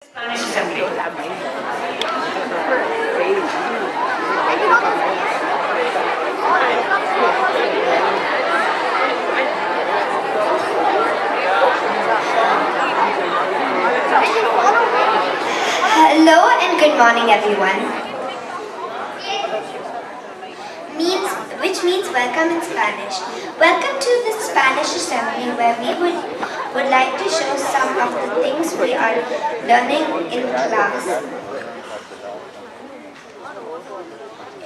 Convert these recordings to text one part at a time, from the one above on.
Spanish Assembly. Hello and good morning, everyone. Means, which means welcome in Spanish. Welcome to the Spanish Assembly, where we would like to show some of the things we are learning in class.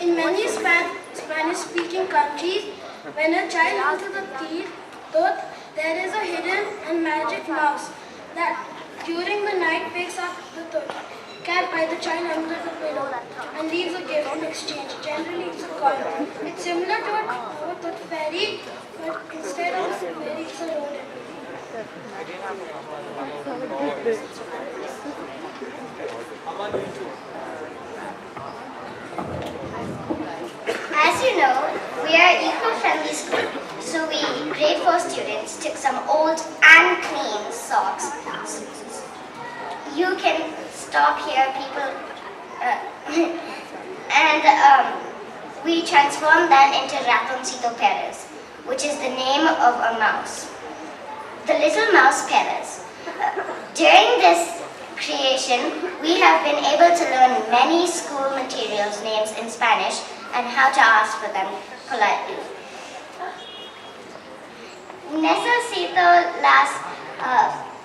In many Spanish-speaking countries, when a child enters the tooth, there is a hidden and magic mouse that during the night picks up the tooth, kept by the child under the pillow, and leaves a gift in exchange. Generally, it's a coin. It's similar to a tooth fairy, but instead of a fairy, it's a rodent. As you know, we are eco-friendly school, so we, grade 4 students, took some old and clean socks. You can stop here, people, and we transformed that into Ratoncito Perez, which is the name of a mouse. The little mouse Perez. During this creation, we have been able to learn many school materials names in Spanish and how to ask for them politely. Necesito las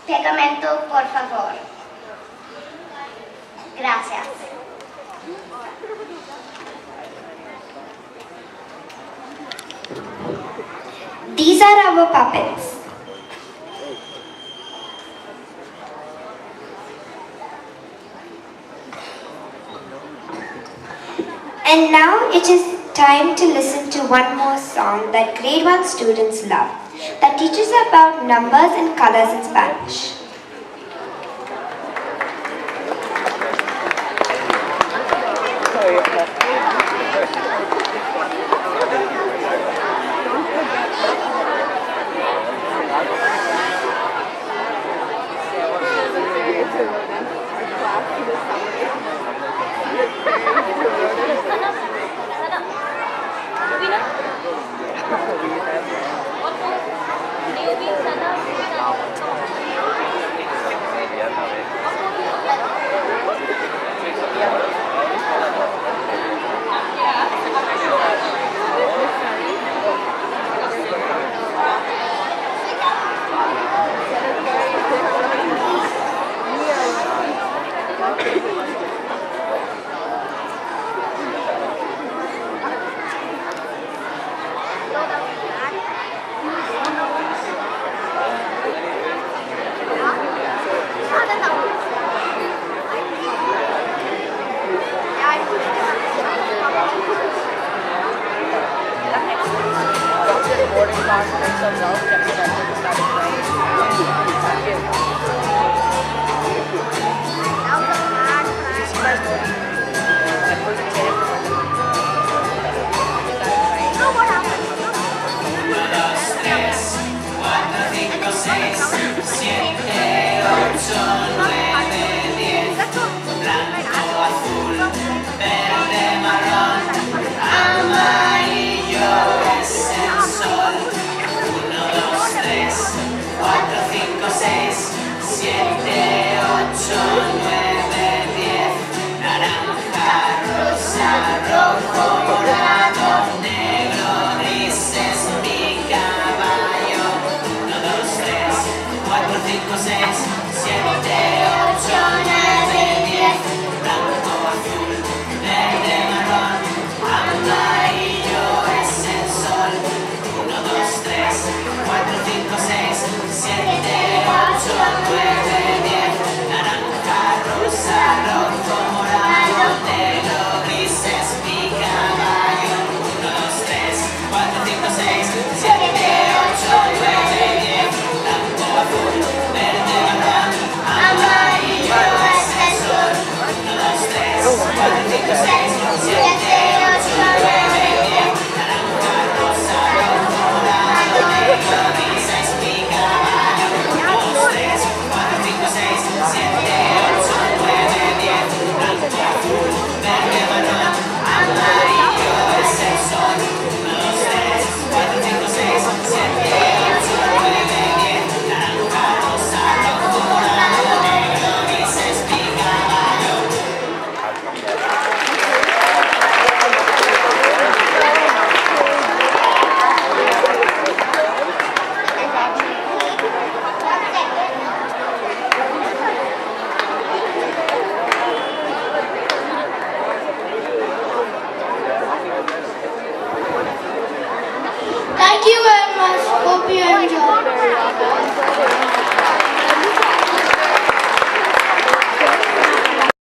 pegamento, por favor. Gracias. These are our puppets. And now it is time to listen to one more song that grade 1 students love, that teaches about numbers and colors in Spanish. Hope you enjoy.